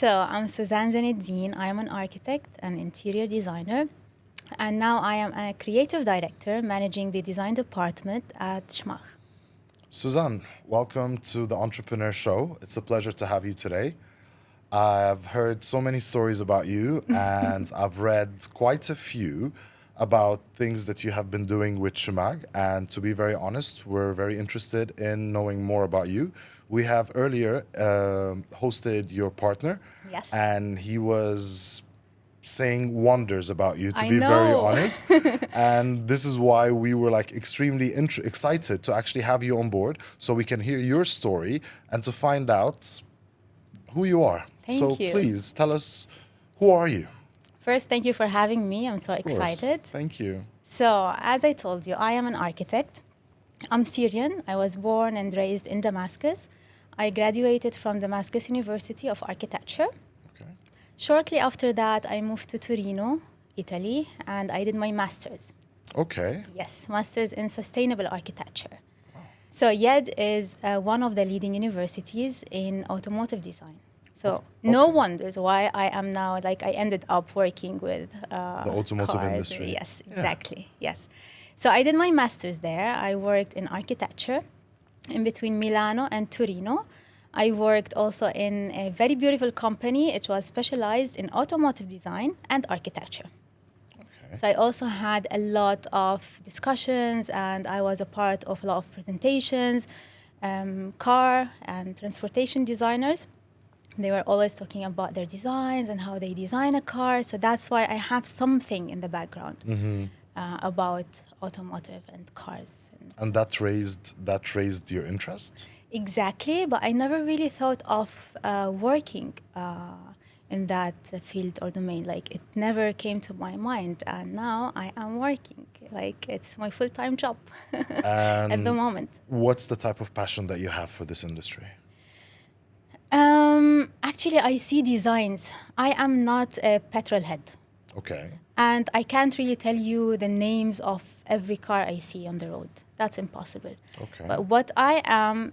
So I'm Suzan Zeineldin. I am an architect and interior designer. And now I am a creative director managing the design department at Schmach. Suzan, welcome to the Entrepreneur Show. It's a pleasure to have you today. I've heard so many stories about you, and I've read quite a few about things that you have been doing with Shemag. And to be very honest, we're very interested in knowing more about you. We have earlier hosted your partner, Yes. and he was saying wonders about you, to I be very know. honest. And this is why we were like extremely excited to actually have you on board so we can hear your story and to find out who you are. So Thank you. please tell us, who are you? First, thank you for having me. I'm so Of course. excited. Thank you. So, as I told you, I am an architect. I'm Syrian. I was born and raised in Damascus. I graduated from Damascus University of Architecture. Okay. Shortly after that, I moved to Torino, Italy, and I did my master's. Okay. Yes, master's in sustainable architecture. So YED is one of the leading universities in automotive design. So no wonders why I am now, like I ended up working with The automotive cars. industry. Yes, Yeah. exactly, yes. So I did my master's there. I worked in architecture in between Milano and Torino. I worked also in a very beautiful company. It was specialized in automotive design and architecture. Okay. So I also had a lot of discussions, and I was a part of a lot of presentations, car and transportation designers. They were always talking about their designs and how they design a car. So that's why I have something in the background about automotive and cars. And that raised your interest? Exactly, but I never really thought of working in that field or domain. Like it never came to my mind, and now I am working. Like it's my full-time job at the moment. What's the type of passion that you have for this industry? Actually, I see designs. I am not a petrol head. Okay. And I can't really tell you the names of every car I see on the road. That's impossible. Okay. But what I am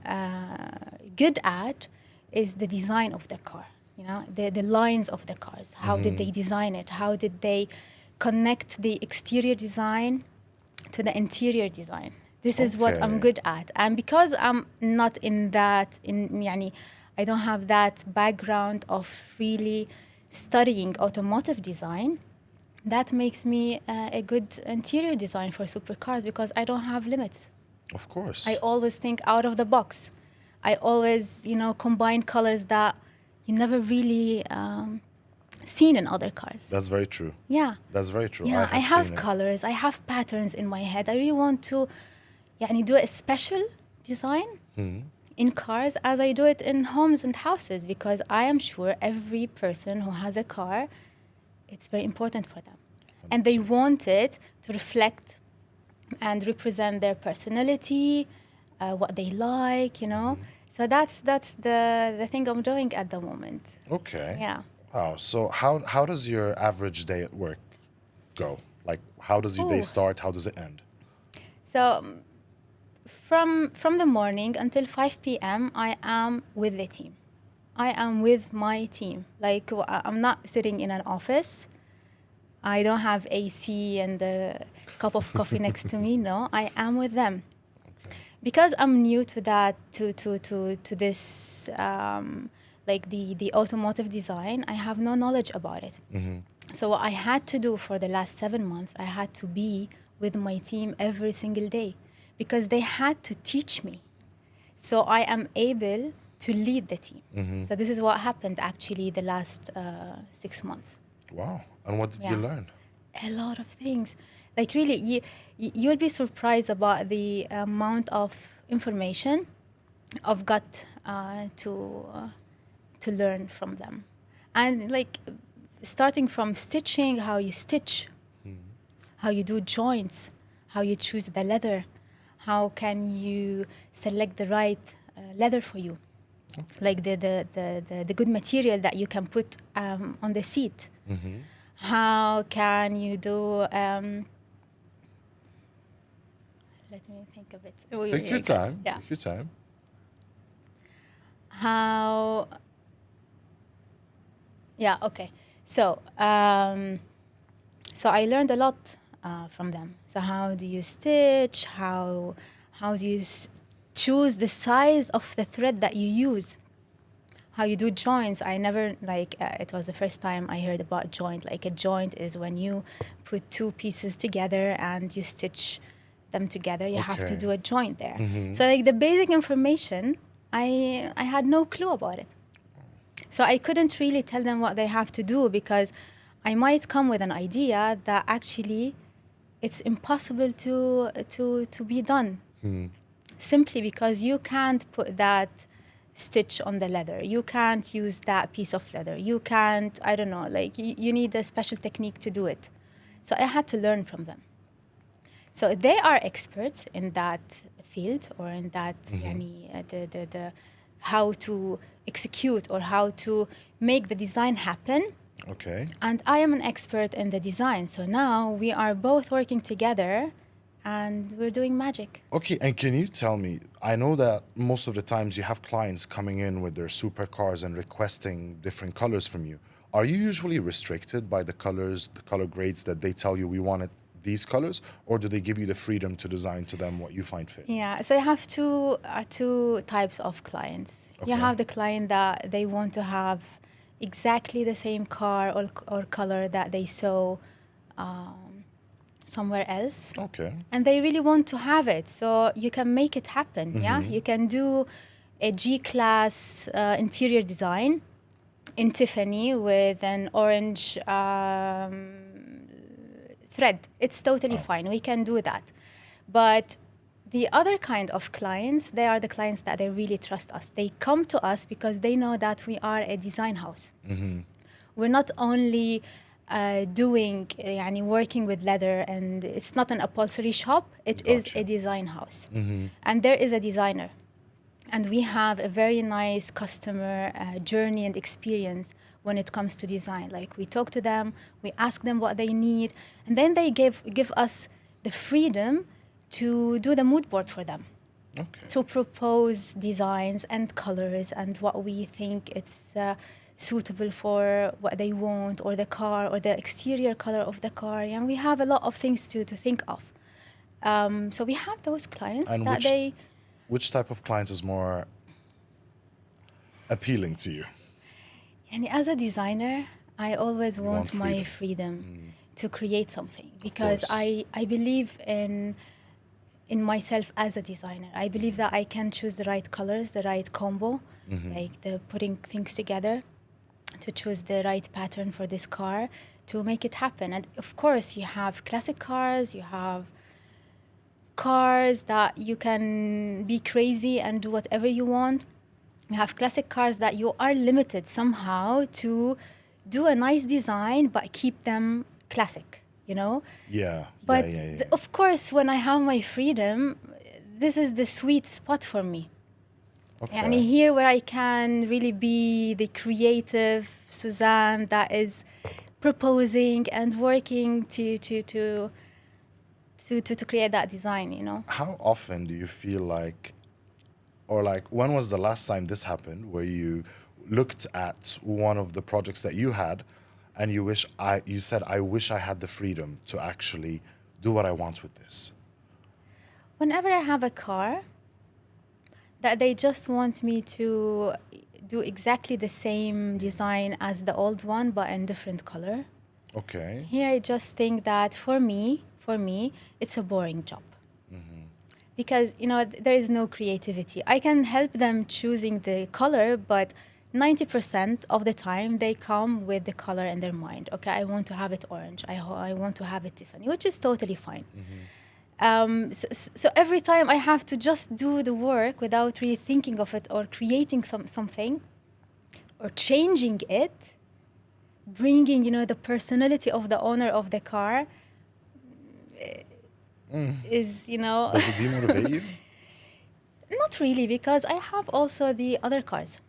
good at is the design of the car. You know, the lines of the cars. How did they design it? How did they connect the exterior design to the interior design? This is what I'm Okay. good at. And because I'm not in that, yani, I don't have that background of really studying automotive design, that makes me a good interior design for supercars because I don't have limits. Of course. I always think out of the box. I always, combine colors that you never really seen in other cars. That's very true. Yeah. That's very true. Yeah, I I have seen it. colors. I have patterns in my head. I really want to do a special design in cars as I do it in homes and houses because I am sure every person who has a car, it's very important for them. And they want it to reflect and represent their personality, what they like, So that's the thing I'm doing at the moment. Okay. Yeah. Wow. So how does your average day at work go? Like how does your day Ooh. start? How does it end? So from the morning until 5 p.m., I am with the team. I am with my team. Like I'm not sitting in an office. I don't have AC and a cup of coffee next to me. No, I am with them. Okay. Because I'm new to that, to this, like the automotive design, I have no knowledge about it. So what I had to do for the last 7 months, I had to be with my team every single day because they had to teach me. So I am able to lead the team. So this is what happened actually the last 6 months. Wow. And what did you Yeah. learn? A lot of things. Like really, you'll be surprised about the amount of information I've got to learn from them. And like starting from stitching, how you stitch, how you do joints, how you choose the leather, how can you select the right leather for you, like the good material that you can put on the seat. How can you do? Let me think of it. Take your time. Yeah. Take your time. How Yeah, okay. So, so I learned a lot from them. So how do you stitch? How do you choose the size of the thread that you use? How you do joints? I never it was the first time I heard about joint. Like a joint is when you put two pieces together and you stitch them together. You have to Okay. do a joint there. So like the basic information, I had no clue about it. So I couldn't really tell them what they have to do because I might come with an idea that actually it's impossible to be done. Simply because you can't put that stitch on the leather. You can't use that piece of leather. You can't, I don't know, like you need a special technique to do it. So I had to learn from them. So they are experts in that field or in that the how to execute or how to make the design happen. Okay. And I am an expert in the design. So now we are both working together and we're doing magic. Okay, and can you tell me, I know that most of the times you have clients coming in with their supercars and requesting different colors from you. Are you usually restricted by the colors, the color grades that they tell you we want it these colors, or do they give you the freedom to design to them what you find fit? Yeah, so I have two types of clients. Okay. You have the client that they want to have exactly the same car or color that they saw somewhere else. Okay. And they really want to have it, so you can make it happen. Yeah, you can do a G-class interior design in Tiffany with an orange thread. It's totally fine. We can do that. But the other kind of clients, they are the clients that they really trust us. They come to us because they know that we are a design house. We're not only working with leather, and it's not an upholstery shop. It is Gotcha. a design house. And there is a designer. And we have a very nice customer journey and experience when it comes to design. Like we talk to them, we ask them what they need, and then they give us the freedom to do the mood board for them. Okay. To propose designs and colors and what we think it's suitable for what they want, or the car, or the exterior color of the car. And we have a lot of things to think of. So we have those clients And that which type of client is more appealing to you? And as a designer, I always want my freedom. freedom to create something, because course. I believe in myself as a designer. I believe that I can choose the right colors, the right combo, like the putting things together to choose the right pattern for this car to make it happen. And of course, you have classic cars, you have cars that you can be crazy and do whatever you want. You have classic cars that you are limited somehow to do a nice design but keep them classic, you know? Yeah. But yeah. of course, when I have my freedom, this is the sweet spot for me. Okay. And here where I can really be the creative Suzanne that is proposing and working to create that design, you know? How often do you feel like, or like, when was the last time this happened where you looked at one of the projects that you had and you said, I wish I had the freedom to actually do what I want with this? Whenever I have a car that they just want me to do exactly the same design as the old one but in different color. Okay. Here I just think that for me, it's a boring job. Because, you know, there is no creativity. I can help them choosing the color, but 90% of the time they come with the color in their mind. Okay, I want to have it orange. I want to have it Tiffany, which is totally fine. So every time I have to just do the work without really thinking of it or creating something or changing it, bringing, you know, the personality of the owner of the car is, you know... Does it demotivate you? Not really, because I have also the other cars.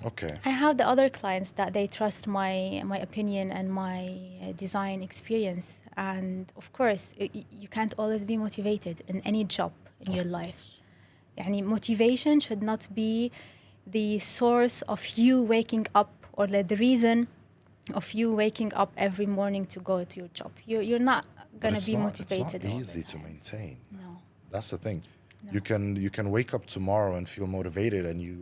Okay. I have the other clients that they trust my opinion and my design experience. And of course, you can't always be motivated in any job in your life. Yani motivation should not be the source of you waking up, or the reason of you waking up every morning to go to your job. You're not But going to be motivated. It's not all the easy to time. maintain. No. That's the thing. No. You can wake up tomorrow and feel motivated, and you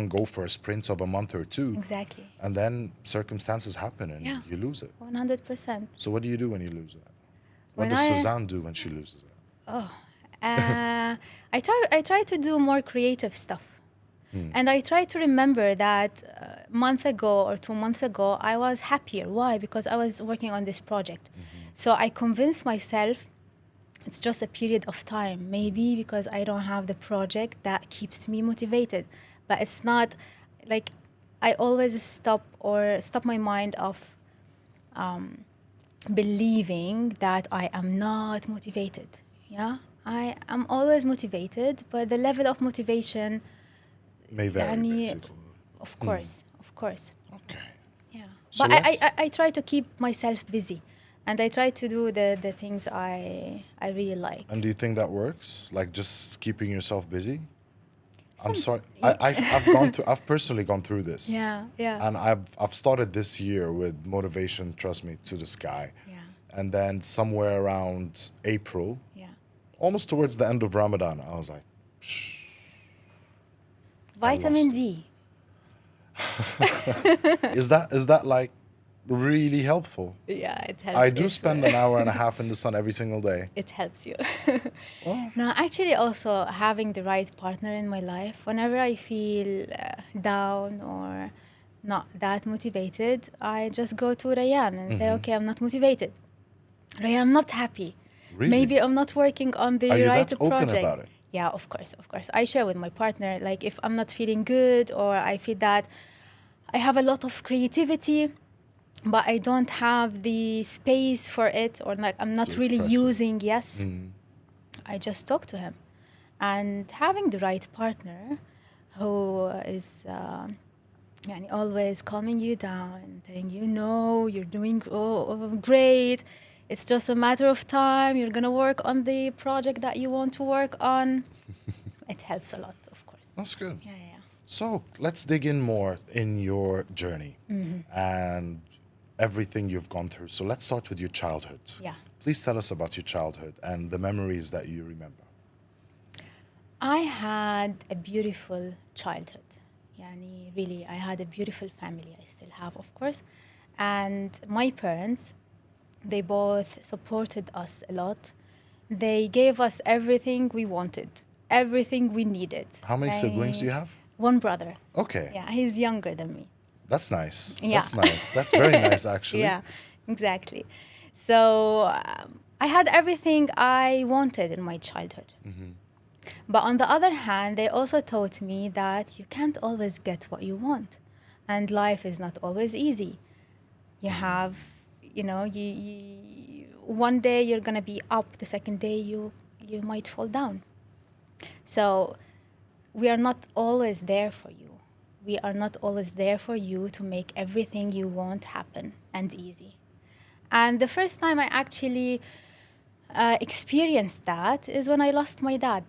go for a sprint of a month or two, Exactly. and then circumstances happen and Yeah. you lose it. 100%. So what do you do when you lose it? What When does I- Suzanne do when she loses it? I try to do more creative stuff. And I try to remember that a month ago or 2 months ago, I was happier. Why? Because I was working on this project. So I convinced myself it's just a period of time. Maybe because I don't have the project that keeps me motivated. But it's not like I always stop my mind of believing that I am not motivated. Yeah, I am always motivated, but the level of motivation, May vary, يعني, basically. of course. Okay. Yeah, So but let's- I try to keep myself busy, and I try to do the things I really like. And do you think that works? Like just keeping yourself busy? I'm Some- sorry. yeah. I've personally gone through this. Yeah. And I've started this year with motivation, trust me, to the sky. Yeah. And then somewhere around April, Yeah. almost towards the end of Ramadan, I was like, Vitamin lost D. is that like really helpful? Yeah, it helps. I do if- spend an hour and a half in the sun every single day. It helps you. Well, No, actually, also having the right partner in my life. Whenever I feel down or not that motivated, I just go to Rayyan and say, "Okay, I'm not motivated. Rayyan, I'm not happy. Really? Maybe I'm not working on the Are you right that open project." about it? Yeah, of course. I share with my partner. Like if I'm not feeling good or I feel that I have a lot of creativity, but I don't have the space for it, or like I'm not To really express it. using, yes, I just talk to him. And having the right partner who is يعني always calming you down, telling you, no, you're doing great. It's just a matter of time. You're going to work on the project that you want to work on. It helps a lot, of course. That's good. Yeah. So let's dig in more in your journey and everything you've gone through. So let's start with your childhood. Yeah. Please tell us about your childhood and the memories that you remember. I had a beautiful childhood. Yani really, I had a beautiful family. I still have, of course. And my parents, they both supported us a lot. They gave us everything we wanted, everything we needed. How many siblings do you have? One brother. Okay. Yeah, he's younger than me. That's nice. Yeah. That's nice. That's very nice, actually. Yeah, exactly. So I had everything I wanted in my childhood. But on the other hand, they also taught me that you can't always get what you want. And life is not always easy. You have, one day you're going to be up, the second day you might fall down. So we are not always there for you. We are not always there for you to make everything you want happen and easy. And the first time I actually experienced that is when I lost my dad.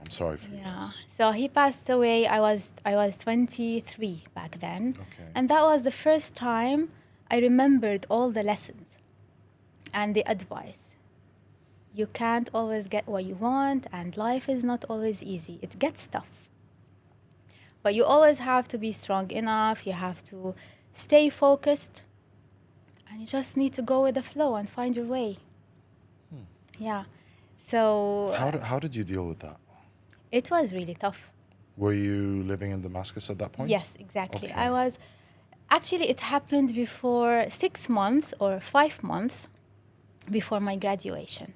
I'm sorry for you. Yeah. So he passed away. I was 23 back then. Okay. And that was the first time I remembered all the lessons and the advice. You can't always get what you want, and life is not always easy. It gets tough. But you always have to be strong enough. You have to stay focused. And you just need to go with the flow and find your way. Yeah. So How did you deal with that? it was really tough. Were you living in Damascus at that point? Yes, exactly. Okay. Actually, it happened before 6 months or 5 months before my graduation.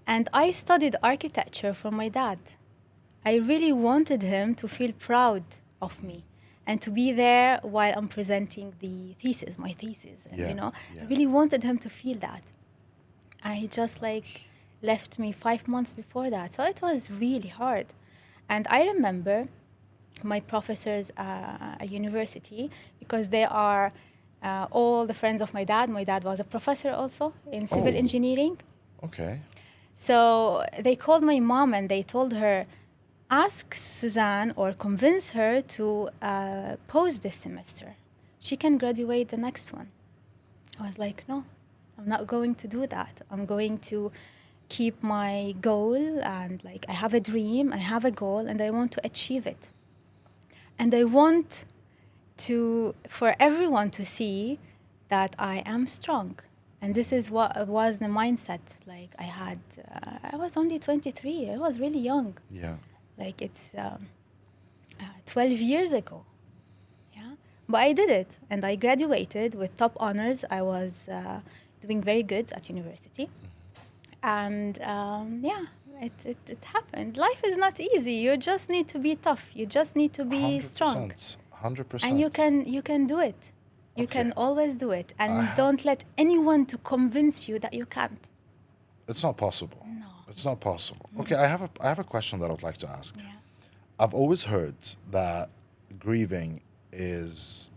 And I studied architecture from my dad. I really wanted him to feel proud of me and to be there while I'm presenting my thesis. And, Yeah. I really wanted him to feel that. And he just left me 5 months before that. So it was really hard. And I remember my professors at university, because they are all the friends of my dad. My dad was a professor also in civil Oh. engineering. Okay. So they called my mom and they told her, ask Suzanne or convince her to pause this semester. she can graduate the next one. I was like, no, I'm not going to do that. I'm going to keep my goal, and like I have a dream, I have a goal, and I want to achieve it. And I want for everyone to see that I am strong. And this is what was the mindset like I had. I was only 23. I was really young. Yeah. Like it's 12 years ago. Yeah. But I did it, and I graduated with top honors. I was doing very good at university. And yeah, it happened. Life is not easy. You just need to be tough. You just need to be 100%. strong. 100%. And you can do it. You Okay. can always do it. And don't let anyone to convince you that you can't. It's not possible. No. It's not possible. Okay, I have a question that I would like to ask. Yeah. I've always heard that grieving is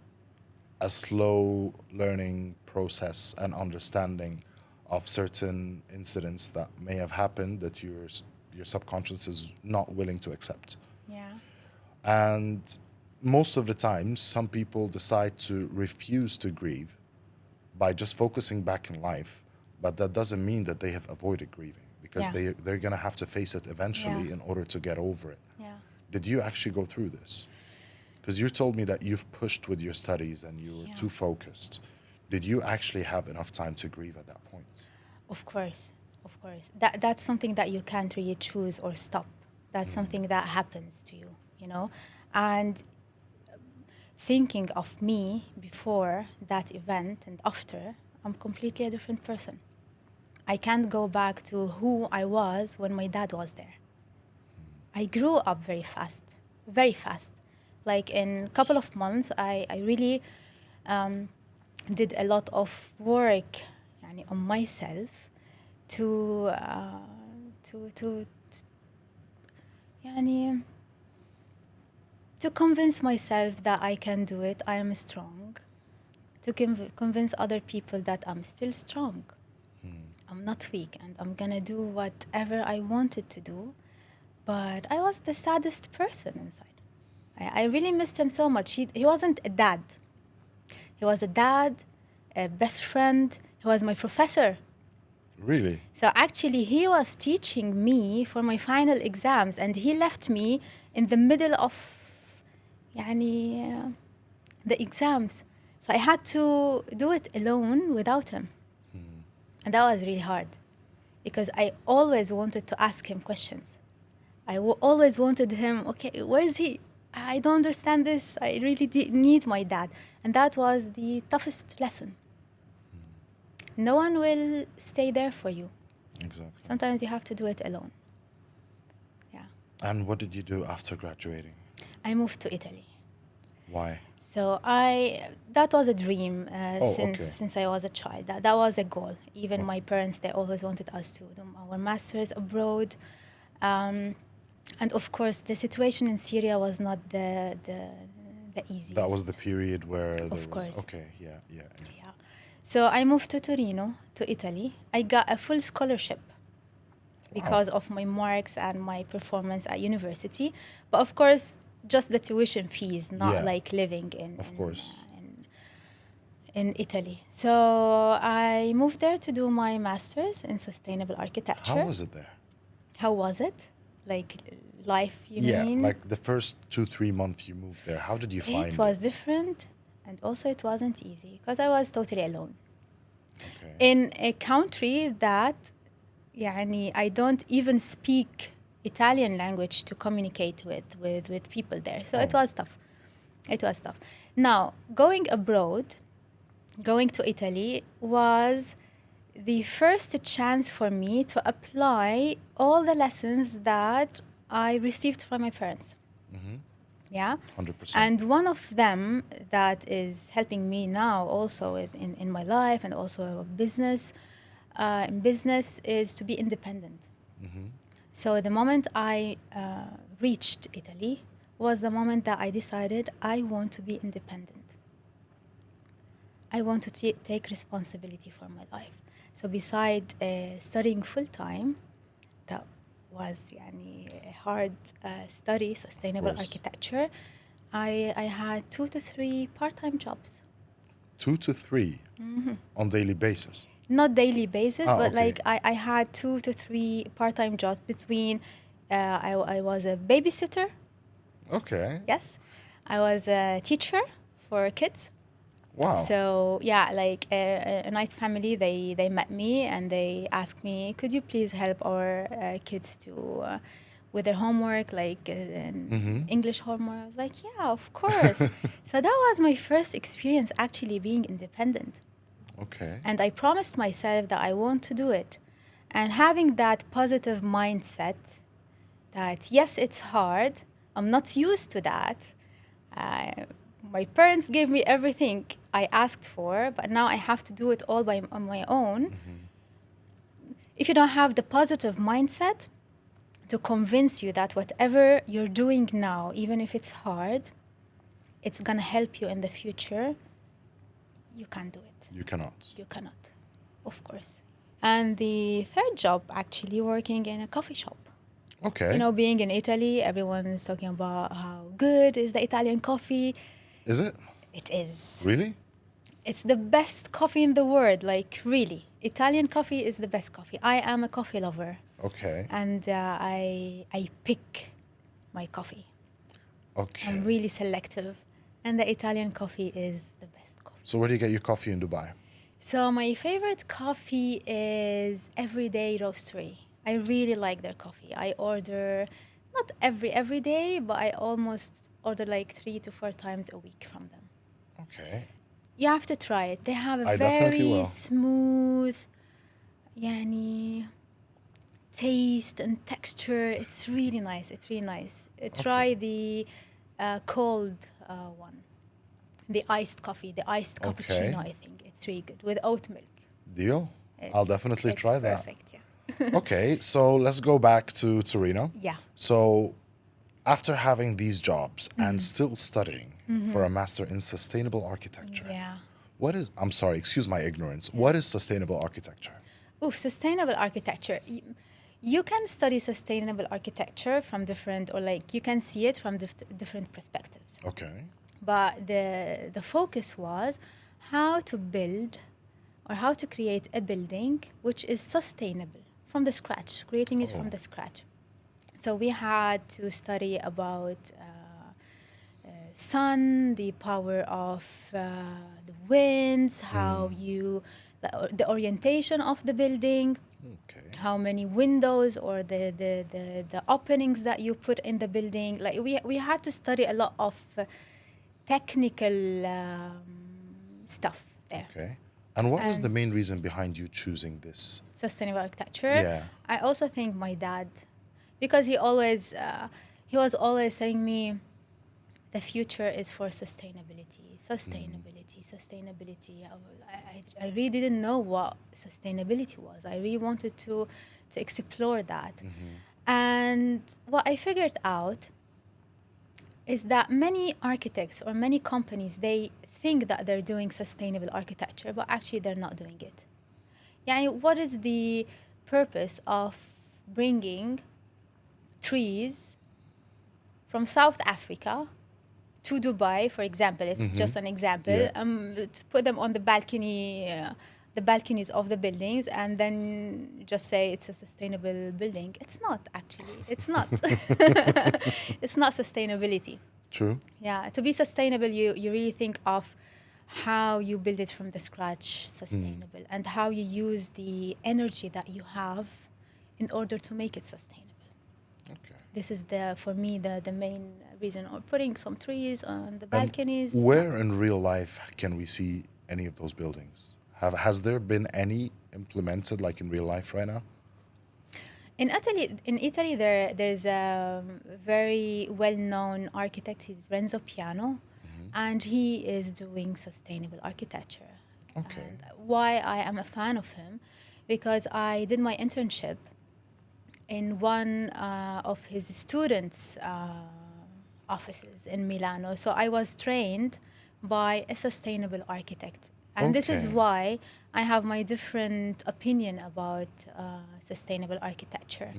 a slow learning process and understanding of certain incidents that may have happened that your subconscious is not willing to accept. Yeah. And most of the time, some people decide to refuse to grieve by just focusing back in life, but that doesn't mean that they have avoided grieving, because Yeah. they're going to have to face it eventually Yeah. in order to get over it. Yeah. Did you actually go through this? Because you told me that you've pushed with your studies and you were Yeah. too focused. Did you actually have enough time to grieve at that point? Of course. Of course. That's something that you can't really choose or stop. That's something that happens to you, you know? And thinking of me before that event and after, I'm completely a different person. I can't go back to who I was when my dad was there. I grew up very fast, very fast. Like in a couple of months, I really did a lot of work يعني, on myself to يعني, to convince myself that I can do it, I am strong. To convince other people that I'm still strong. I'm not weak, and I'm gonna do whatever I wanted to do. But I was the saddest person inside. I really missed him so much. He wasn't a dad. He was a dad, a best friend. He was my professor. Really? So actually, he was teaching me for my final exams, and he left me in the middle of يعني, the exams. So I had to do it alone without him. And that was really hard, because I always wanted to ask him questions. I always wanted him, okay, where is he? I don't understand this. I really need my dad. And that was the toughest lesson. No one will stay there for you. Exactly. Sometimes you have to do it alone. Yeah. And what did you do after graduating? I moved to Italy. Why? So that was a dream okay. since I was a child. That was a goal. Even my parents, they always wanted us to do our masters abroad. And of course, the situation in Syria was not the easiest. That was the period where there Of course. was... Okay, yeah. Yeah. So I moved to Torino, to Italy. I got a full scholarship because of my marks and my performance at university. But of course, just the tuition fees, not like living in Italy. So I moved there to do my master's in sustainable architecture. How was it there? How was it? Like life, you mean? Yeah, like the first 2-3 months you moved there. How did you find it? It was different, and also it wasn't easy because I was totally alone. Okay. In a country that يعني, I don't even speak Italian language to communicate with people there. So it was tough. It was tough. Now, going abroad, going to Italy was the first chance for me to apply all the lessons that I received from my parents. Mm-hmm. Yeah? 100%. And one of them that is helping me now also in my life and also business, in business is to be independent. Mm-hmm. So the moment I reached Italy was the moment that I decided I want to be independent. I want to take responsibility for my life. So beside studying full-time, that was يعني, a hard study, sustainable architecture, I had 2 to 3 part-time jobs. 2 to 3 on daily basis. Not daily basis, but okay. like I had 2 to 3 part-time jobs between. I was a babysitter. Okay. Yes, I was a teacher for kids. Wow. So yeah, like a nice family. They met me and they asked me, could you please help our kids to with their homework, like English homework. I was like, yeah, of course. So that was my first experience actually being independent. Okay. And I promised myself that I want to do it. And having that positive mindset that, yes, it's hard. I'm not used to that. My parents gave me everything I asked for, but now I have to do it all on my own. If you don't have the positive mindset to convince you that whatever you're doing now, even if it's hard, it's going to help you in the future, you can't do it. You cannot. You cannot, of course. And the third job, actually working in a coffee shop. Okay. You know, being in Italy, everyone is talking about how good is the Italian coffee. Is it? It is. Really? It's the best coffee in the world, like really. Italian coffee is the best coffee. I am a coffee lover. Okay. And I pick my coffee. Okay. I'm really selective. And the Italian coffee is the best coffee. So where do you get your coffee in Dubai? So my favorite coffee is Everyday Roastery. I really like their coffee. I order, not every day, but I almost order like 3 to 4 times a week from them. Okay. You have to try it. They have a I definitely very will. smooth, yani, taste and texture. It's really nice. It's really nice. Try the cold one, the iced coffee, the iced cappuccino. I think it's really good with oat milk. Deal? I'll definitely try that. Perfect. Yeah. Okay, so let's go back to Torino. Yeah. So after having these jobs and still studying for a master in sustainable architecture, Yeah. what is, I'm sorry, excuse my ignorance, what is sustainable architecture? Sustainable architecture. You can study sustainable architecture from different, or like you can see it from different perspectives. Okay. But the focus was how to build or how to create a building which is sustainable from the scratch, creating it from the scratch. So we had to study about sun, the power of the winds, how the orientation of the building, how many windows or the openings that you put in the building. Like we had to study a lot of technical stuff there. Okay. And what was the main reason behind you choosing this? Sustainable architecture. Yeah. I also think my dad, because he was always telling me, the future is for sustainability. I really didn't know what sustainability was. I really wanted to explore that. And what I figured out is that many architects or many companies, they think that they're doing sustainable architecture, but actually they're not doing it. Yani, what is the purpose of bringing trees from South Africa to Dubai, for example? It's just an example. To put them on the balconies of the buildings, and then just say it's a sustainable building. It's not, actually. It's not. It's not sustainability. True. Yeah, to be sustainable, you really think of how you build it from the scratch, sustainable, and how you use the energy that you have in order to make it sustainable. Okay. This is for me the main reason, or putting some trees on the balconies. And where in real life can we see any of those buildings? Has there been any implemented like in real life right now? In Italy, there's a very well-known architect. He's Renzo Piano, and he is doing sustainable architecture. Okay. And why I am a fan of him, because I did my internship in one of his students' offices in Milano. So I was trained by a sustainable architect. And this is why I have my different opinion about sustainable architecture.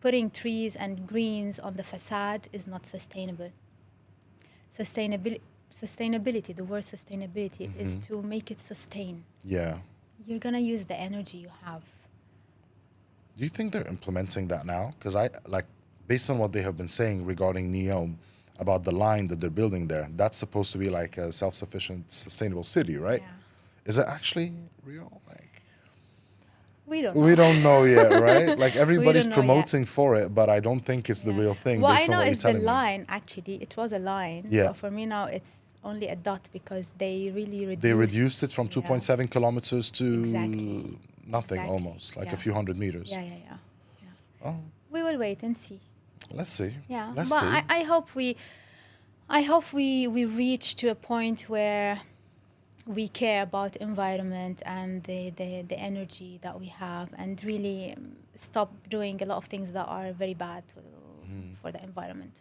Putting trees and greens on the facade is not sustainable. sustainability. The word sustainability is to make it sustain. Yeah. You're gonna use the energy you have. Do you think they're implementing that now? Because based on what they have been saying regarding NEOM, about the line that they're building there, that's supposed to be like a self-sufficient, sustainable city, right? Yeah. Is it actually real? We don't know. We don't know yet, right? Like everybody's don't know yet. promoting for it, but I don't think it's the real thing. What based I on know what you're is the telling me. line, actually. It was a line. Yeah. But for me now, it's only a dot because they really reduced. They reduced it from 2.7 kilometers to nothing, Exactly. almost, like a Yeah. few hundred meters. Yeah. Oh, We will wait and see. let's see. Yeah. Let's But see. I hope we reach to a point where we care about environment and the energy that we have, and really stop doing a lot of things that are very bad for the environment.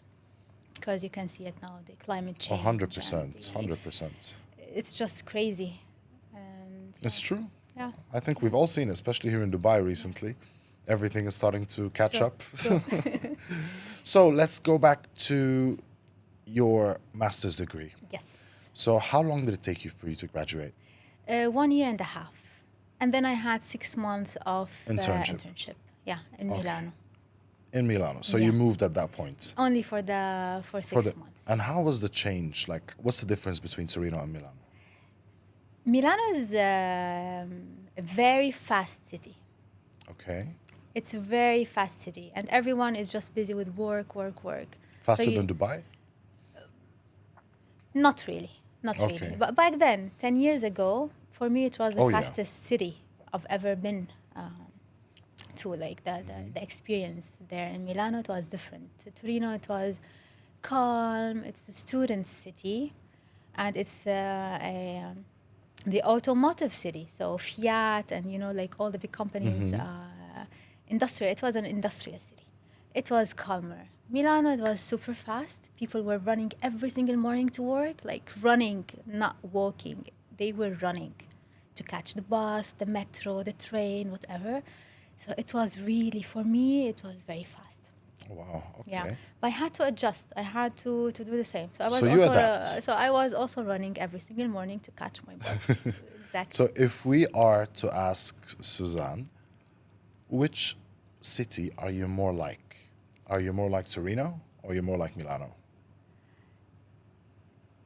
Because you can see it now, the climate change. 100%. 100%. It's just crazy. And It's true. Yeah. I think we've all seen it, especially here in Dubai recently. Everything is starting to catch Sure, up. sure. So let's go back to your master's degree. Yes. So how long did it take you for you to graduate? 1 year and a half. And then I had 6 months of Internship. Yeah, in Milano. In Milano. So you moved at that point. Only for 6 months. And how was the change? Like, what's the difference between Torino and Milano? Milano is a very fast city. Okay. It's a very fast city, and everyone is just busy with work. Faster than Dubai? Not really. Okay. But back then, 10 years ago, for me, it was the Oh, yeah. fastest city I've ever been to. Like the experience there in Milano, it was different. Torino, it was calm. It's a student city, and it's the automotive city. So Fiat and like all the big companies. Industrial. It was an industrial city. It was calmer. Milano, it was super fast. People were running every single morning to work, like running, not walking. They were running to catch the bus, the metro, the train, whatever. So it was really, for me, it was very fast. Wow. Okay. Yeah, but I had to adjust. I had to do the same. So I was So you adapt. so I was also running every single morning to catch my bus. Exactly. So if we are to ask Suzan, which city are you more like? Are you more like Torino or are you more like Milano?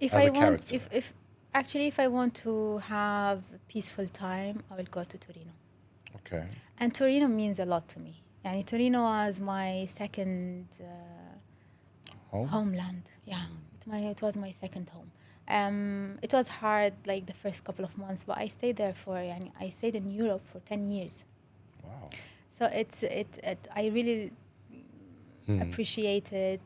If As I a want, character. if I want to have peaceful time, I will go to Torino. Okay. And Torino means a lot to me. Yani Torino was my second homeland. Yeah, it was my second home. It was hard, like the first couple of months, but I stayed there I stayed in Europe for 10 years. Wow. So I really appreciate it.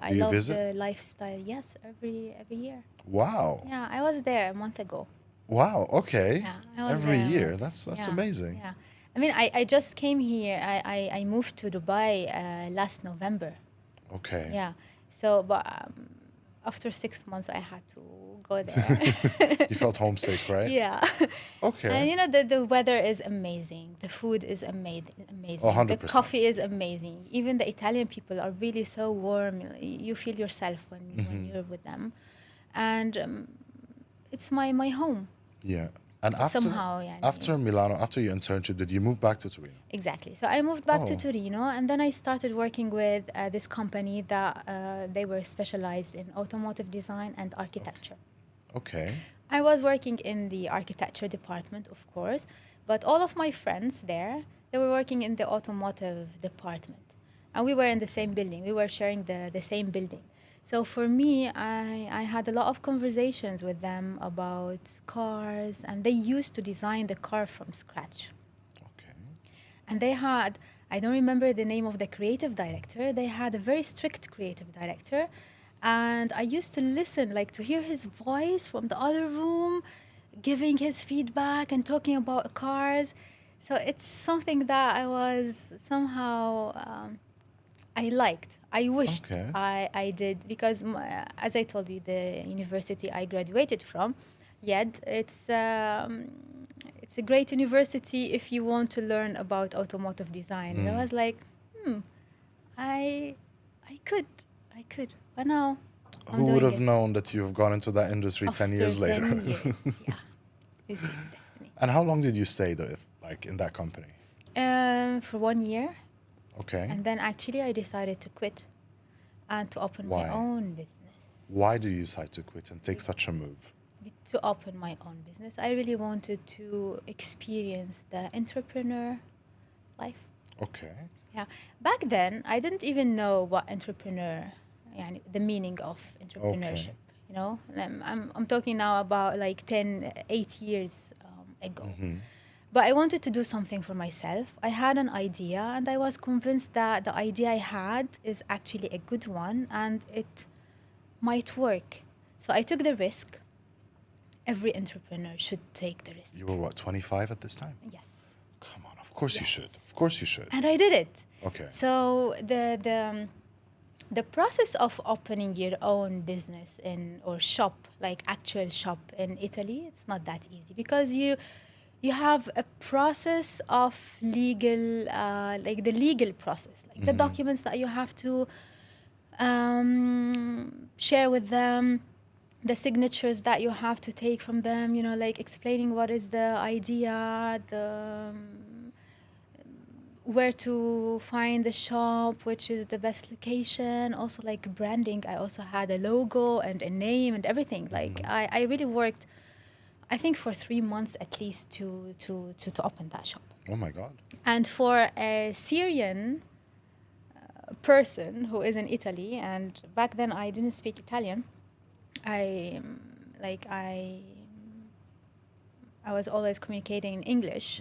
I Do you love visit? the lifestyle. Yes, every year. Wow. Yeah, I was there a month ago. Wow. Okay. Yeah, I was Every there. year. That's Yeah, amazing. Yeah, I mean, I just came here. I moved to Dubai last November. Okay. Yeah. So, but after 6 months, I had to go there. You felt homesick, right? Yeah. Okay. And the weather is amazing. The food is amazing. Oh, 100%. The coffee is amazing. Even the Italian people are really so warm. You feel yourself when you're with them. And it's my home. Yeah. And after Somehow, yeah. after Milano, after your internship, did you move back to Torino? Exactly. So I moved back to Oh. Torino, and then I started working with this company that they were specialized in automotive design and architecture. Okay. I was working in the architecture department, of course, but all of my friends there, they were working in the automotive department. And we were in the same building. We were sharing the same building. So for me, I had a lot of conversations with them about cars, and they used to design the car from scratch. Okay. And they had, I don't remember the name of the creative director, they had a very strict creative director. And I used to listen, like to hear his voice from the other room, giving his feedback and talking about cars. So it's something that I was somehow, I liked. I wished Okay. I did, because as I told you, the university I graduated from, yet it's a great university if you want to learn about automotive design. And I was like, I could. But now, Who would have known that you've gone into that industry 10 years After later? 10 years, yeah. This is destiny. And how long did you stay there, like in that company? For 1 year. Okay. And then actually I decided to quit and to open Why? my own business. Why do you decide to quit and take such a move? To open my own business. I really wanted to experience the entrepreneur life. Okay. Yeah. Back then, I didn't even know what the meaning of entrepreneurship. Okay. You know, I'm talking now about like 8 years ago. Mm-hmm. But I wanted to do something for myself. I had an idea, and I was convinced that the idea I had is actually a good one, and it might work. So I took the risk. Every entrepreneur should take the risk. You were what, 25 at this time? Yes. Come on, of course you Yes. should. Of course you should. And I did it. Okay. So the process of opening your own business or shop, like actual shop in Italy, it's not that easy because you have a process of legal, like the legal process, like the documents that you have to share with them, the signatures that you have to take from them, you know, like explaining what is the idea, where to find the shop, which is the best location, also like branding. I also had a logo and a name and everything. Like I really worked, I think for 3 months at least to open that shop. Oh my God. And for a Syrian person who is in Italy, and back then I didn't speak Italian, I was always communicating in English.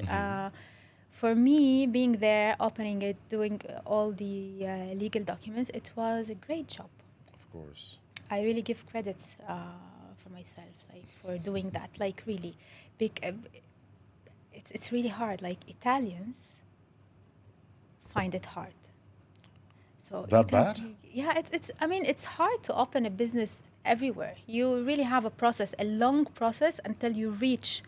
For me, being there, opening it, doing all the legal documents, it was a great job. Of course. I really give credits for myself, like for doing that. Like really, it's really hard. Like Italians find it hard. So that bad? Yeah, it's. I mean, it's hard to open a business everywhere. You really have a process, a long process, until you reach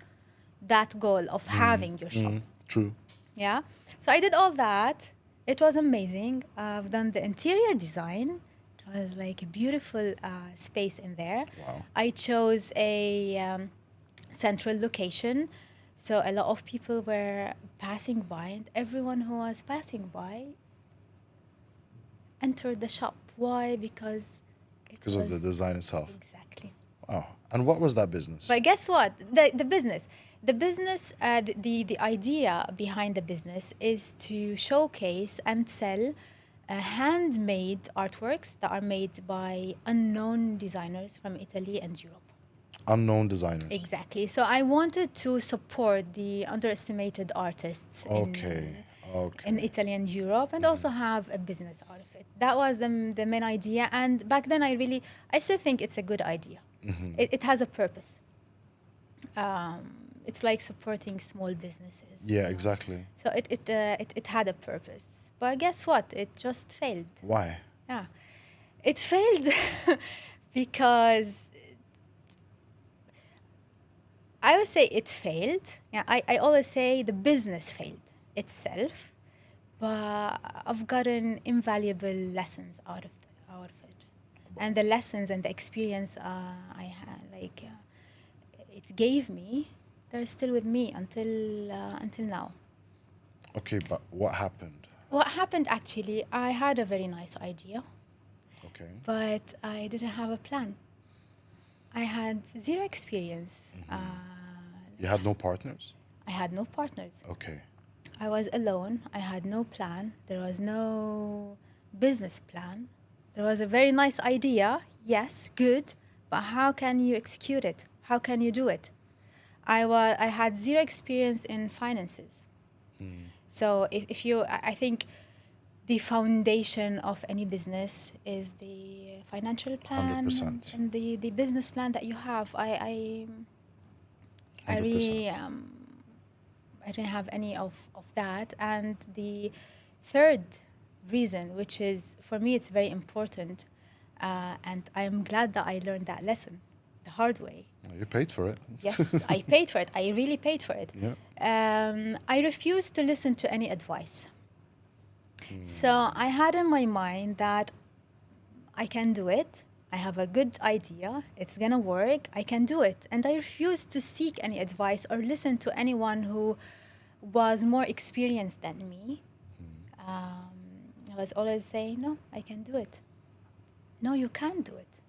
that goal of having your shop. True. Yeah. So I did all that. It was amazing. I've done the interior design. It was like a beautiful space in there. Wow. I chose a central location. So a lot of people were passing by, and everyone who was passing by entered the shop. Why? Because of the design itself. Exactly. Oh, and what was that business? But guess what? The business, the idea behind the business is to showcase and sell handmade artworks that are made by unknown designers from Italy and Europe. Unknown designers. Exactly. So I wanted to support the underestimated artists in Italy and Europe, and also have a business out of it. That was the main idea. And back then, I still think it's a good idea. It has a purpose. It's like supporting small businesses. Yeah, exactly. So it had a purpose. But guess what? It just failed. Why? Yeah. It failed because I would say it failed. Yeah, I always say the business failed itself, but I've gotten invaluable lessons out of it, and the lessons and the experience I had, it gave me, they're still with me until now. Okay, but what happened? What happened actually? I had a very nice idea. Okay. But I didn't have a plan. I had zero experience. You had no partners? I had no partners. Okay. I was alone. I had no plan. There was no business plan. There was a very nice idea. Yes, good. But how can you execute it? How can you do it? I had zero experience in finances. So I think the foundation of any business is the financial plan 100%. and the business plan that you have. I 100%. really I didn't have any of that. And the third reason, which is for me it's very important, and I'm glad that I learned that lesson the hard way. You paid for it. Yes, I paid for it. I really paid for it. Yeah. I refused to listen to any advice. So I had in my mind that I can do it. I have a good idea. It's going to work. I can do it. And I refuse to seek any advice or listen to anyone who was more experienced than me. I was always saying, no, I can do it. No, you can't do it.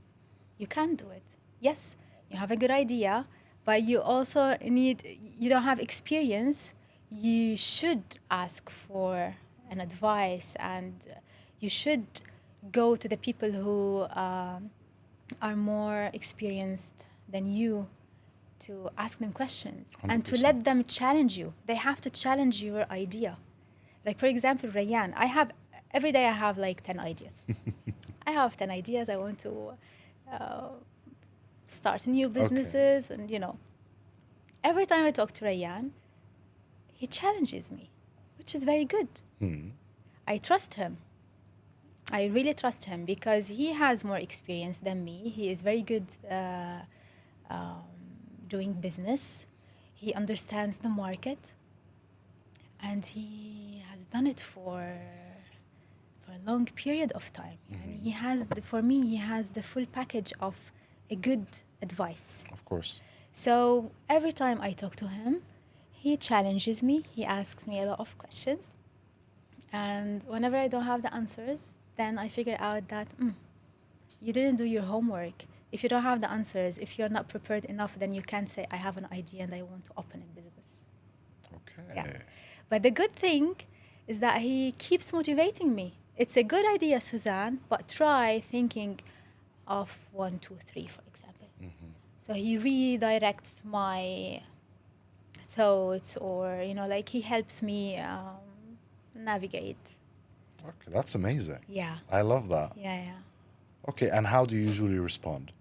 You can't do it. Yes, you have a good idea, but you also you don't have experience. You should ask for an advice, and you should go to the people who are more experienced than you to ask them questions 100%. and to let them challenge you. They have to challenge your idea. Like, for example, Rayyan, every day I have like 10 ideas. I have 10 ideas. I want to start new businesses, and every time I talk to Rayyan, he challenges me, which is very good. I trust him. I really trust him because he has more experience than me. He is very good doing business. He understands the market, and he has done it for a long period of time. And he has, for me, he has the full package of a good advice. Of course. So every time I talk to him, he challenges me. He asks me a lot of questions. And whenever I don't have the answers, then I figure out that you didn't do your homework. If you don't have the answers, if you're not prepared enough, then you can't say, I have an idea and I want to open a business. Okay. Yeah. But the good thing is that he keeps motivating me. It's a good idea, Suzanne, but try thinking of 1, 2, 3, for example. So he redirects my thoughts, or, like he helps me navigate. Okay, that's amazing. Yeah. I love that. Yeah. Okay, and how do you usually respond?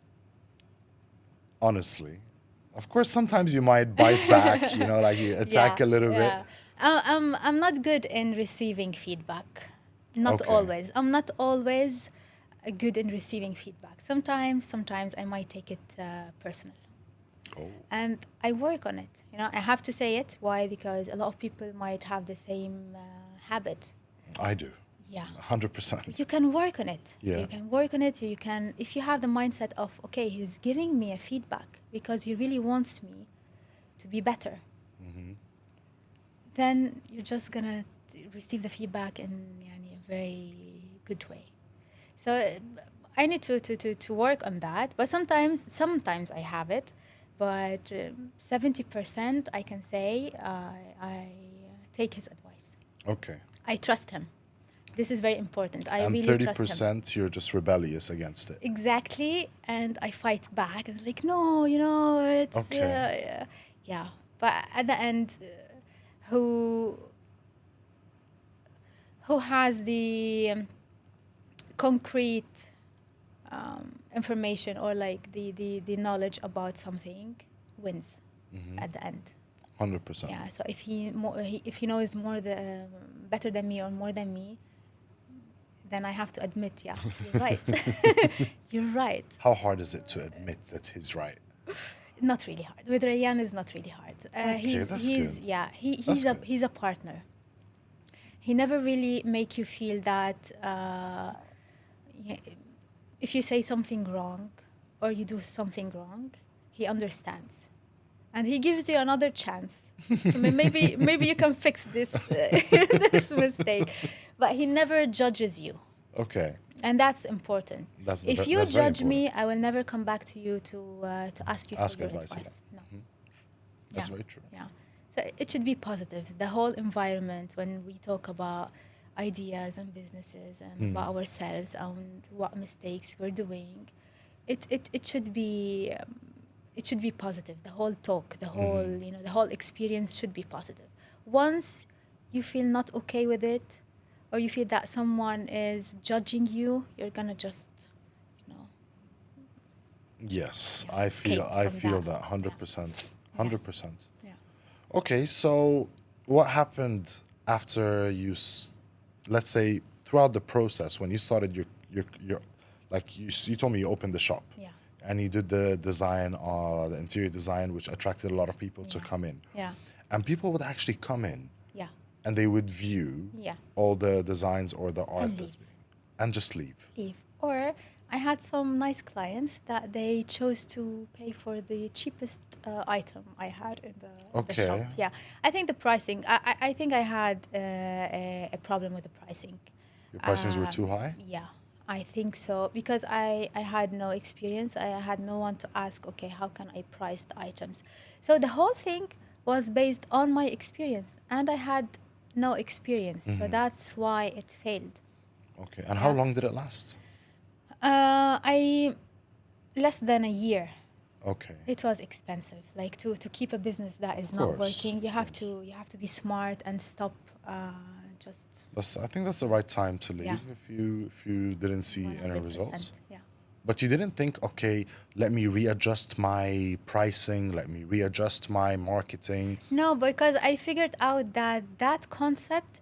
Honestly. Of course, sometimes you might bite back, like you attack a little bit. I'm not good in receiving feedback. Not Okay. always. I'm not always good in receiving feedback. Sometimes I might take it personal. Oh. And I work on it. I have to say it. Why? Because a lot of people might have the same habit. I do. Yeah. 100%. You can work on it. Yeah. You can work on it. You can, if you have the mindset of, okay, he's giving me a feedback because he really wants me to be better. Then you're just gonna receive the feedback in a very good way. So I need to work on that. But sometimes I have it. But 70% I can say I take his advice. Okay. I trust him. This is very important. I and really trust him. 30% you're just rebellious against it. Exactly. And I fight back. It's like, no, it's... Okay. yeah. But at the end, who has the concrete information, or like the knowledge about something wins at the end. 100%. Yeah. So if he knows better than me or more than me, then I have to admit, yeah, you're right. You're right. How hard is it to admit that he's right? Not really hard. With Rayyan, is not really hard. That's good. Yeah, he's good. He's a partner. He never really make you feel that if you say something wrong or you do something wrong, he understands. And he gives you another chance. So maybe you can fix this this mistake. But he never judges you. Okay. And that's important. If you that's very judge me, important. I will never come back to you to ask you for your advice. advice. No. That's Yeah. very true. Yeah. So it should be positive. The whole environment, when we talk about ideas and businesses and about ourselves and what mistakes we're doing, it should be positive. The whole talk, the whole experience should be positive. Once you feel not okay with it, or you feel that someone is judging you, you're gonna just, Yes, Yeah, I feel escape from that that. 100%. 100%. Yeah. Okay, so what happened after let's say throughout the process when you started your like you told me you opened the shop. Yeah. And you did the design, the interior design, which attracted a lot of people to come in. Yeah. And people would actually come in Yeah. and they would view Yeah. all the designs or the art And that's leave. and just leave. Leave. Or I had some nice clients that they chose to pay for the cheapest item I had in the shop. Okay. Yeah, I think the pricing. I think I had a problem with the pricing. Your pricings were too high? Yeah, I think so because I had no experience. I had no one to ask. Okay, how can I price the items? So the whole thing was based on my experience, and I had no experience. So that's why it failed. Okay. And how Yeah. long did it last? I less than a year. Okay. It was expensive. Like to keep a business that is Of not course, working, you of have course. to be smart and stop just I think that's the right time to leave Yeah. if you didn't see any 100%. results. Yeah. But you didn't think, okay, let me readjust my pricing, let me readjust my marketing. No, because I figured out that that concept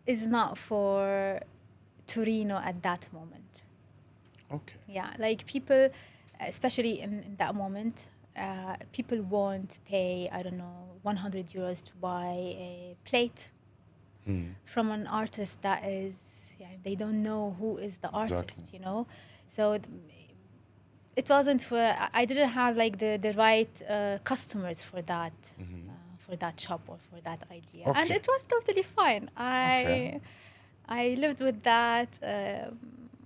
is not for Torino at that moment. Okay. Yeah, like people, especially in that moment, people won't pay, I don't know, 100 euros to buy a plate from an artist that is, yeah, they don't know who is the Exactly. artist, you know? So it wasn't for, I didn't have like the right customers for that shop or for that idea. And Okay. it was totally fine. Okay. I lived with that.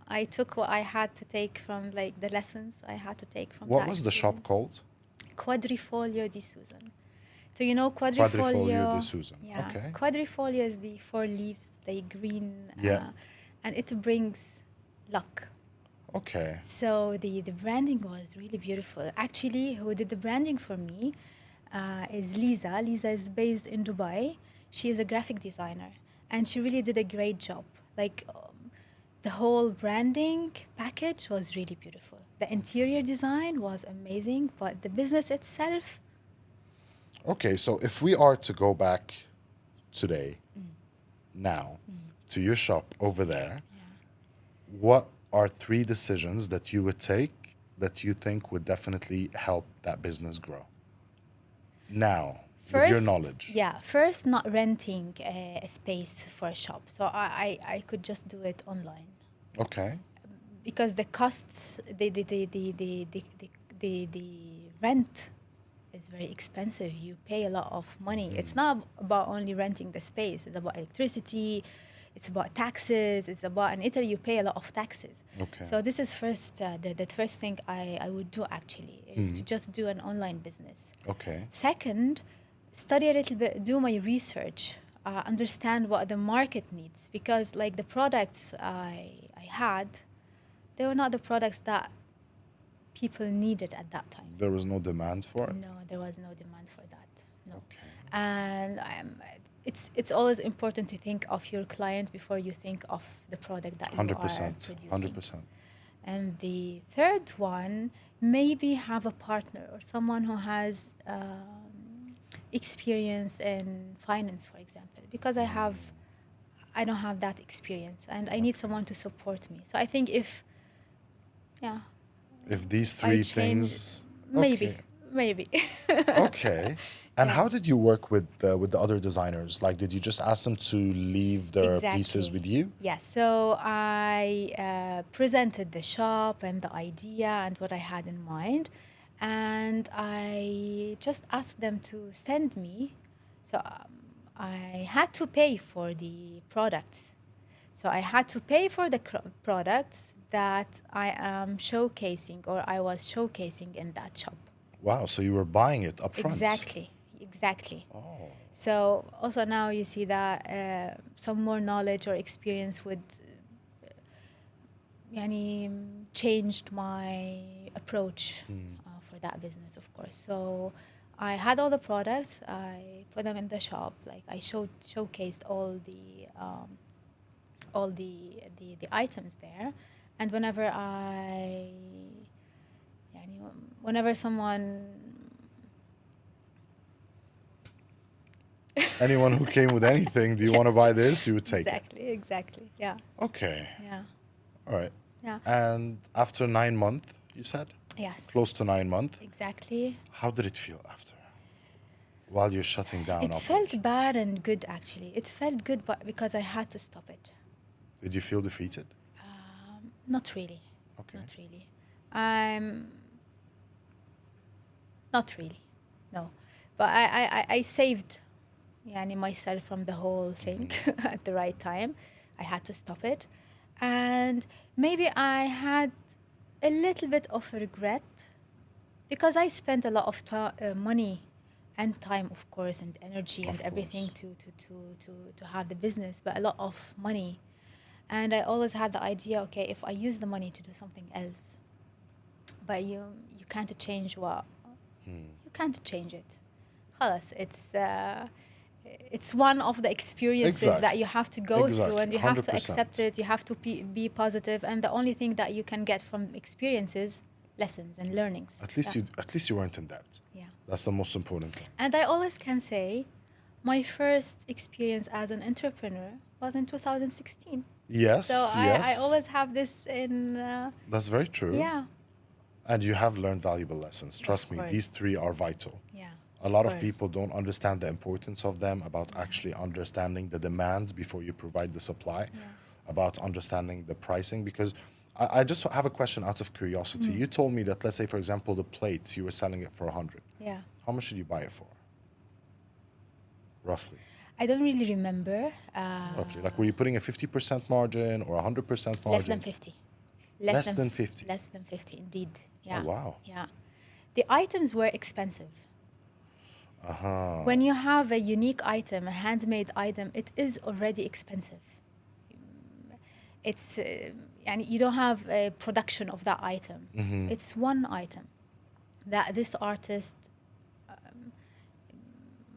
I took what I had to take from like the lessons I had to take from What that was the shop experience. called? Quadrifoglio di Suzan. So you know Quadrifoglio di quadrifoglio? Suzan. Yeah, Okay. quadrifoglio is the four leaves, the green, Yeah. and it brings luck. Okay. So the branding was really beautiful. Actually, who did the branding for me is Lisa. Lisa is based in Dubai. She is a graphic designer, and she really did a great job. Like the whole branding package was really beautiful. The interior design was amazing, but the business itself, Okay, so if we are to go back today, now, to your shop over there, what are 3 decisions that you would take that you think would definitely help that business grow? Now, with your knowledge. first, not renting a space for a shop. So I could just do it online. Okay. Because the costs, the rent is very expensive. You pay a lot of money. It's not about only renting the space. It's about electricity. It's about taxes. It's about, in Italy, you pay a lot of taxes. Okay. So this is first, the first thing I would do actually is to just do an online business. Okay. Second, study a little bit, do my research, understand what the market needs. Because like the products I had, they were not the products that people needed at that time. There was no demand for it? No, there was no demand for that. No. Okay. And it's always important to think of your client before you think of the product that you are 100%. producing. 100%. And the third one, maybe have a partner or someone who has experience in finance, for example, because I don't have that experience and I need someone to support me. So I think if If these I 3 change, things. maybe. Okay. And Yeah. how did you work with the other designers? Like, did you just ask them to leave their pieces with you? Yes. So I presented the shop and the idea and what I had in mind. And I just asked them to send me. So I had to pay for the products. So I had to pay for the products that I am showcasing or I was showcasing in that shop. Wow, so you were buying it up front. Exactly. Oh. So also now you see that some more knowledge or experience would changed my approach for that business, of course. So I had all the products. I put them in the shop. Like I showcased all the items there, and whenever someone Anyone who came with anything, do you want to buy this? You would take it. Exactly. Yeah. Okay. Yeah. All right. Yeah. And after 9 months, you said? Yes. Close to 9 months. Exactly. How did it feel after? While you're shutting down It operation? felt bad and good, actually. It felt good, but because I had to stop it. Did you feel defeated? Not really. Okay. Not really. Not really. No. But I saved myself from the whole thing at the right time. I had to stop it. And maybe I had a little bit of regret because I spent a lot of money and time, of course, and energy and everything to have the business, but a lot of money. And I always had the idea, okay, if I use the money to do something else, but you can't change what you can't change it. خلاص, it's one of the experiences that you have to go through, and you have 100%. to accept it. You have to be positive, and the only thing that you can get from experiences, lessons and learnings. At least you weren't in debt. Yeah. That's the most important thing. And I always can say, my first experience as an entrepreneur was in 2016. Yes. So I always have this in. That's very true. Yeah. And you have learned valuable lessons. Trust me, these three are vital. Yeah. A lot of people don't understand the importance of them, about actually understanding the demand before you provide the supply, about understanding the pricing. Because I just have a question out of curiosity. You told me that, let's say, for example, the plates, you were selling it for 100. Yeah. How much did you buy it for? Roughly. I don't really remember. Roughly. Like, were you putting a 50% margin or 100% margin? Less than 50. Less than 50? Less than 50, indeed. Yeah. Oh, wow. Yeah. The items were expensive. Uh-huh. When you have a unique item, a handmade item, it is already expensive. It's, and you don't have a production of that item. It's one item that this artist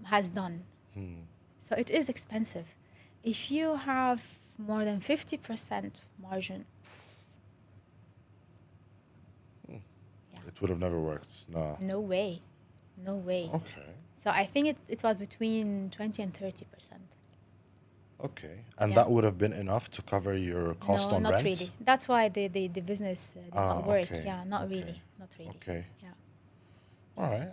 has done. So it is expensive. If you have more than 50% margin, It would have never worked. No. no way. No way. Okay. So I think it was between 20 and 30%. Okay. And that would have been enough to cover your cost on not rent? really. That's why the business did not work. Okay. Yeah, not Okay. really. Not really. Okay. Yeah. All right.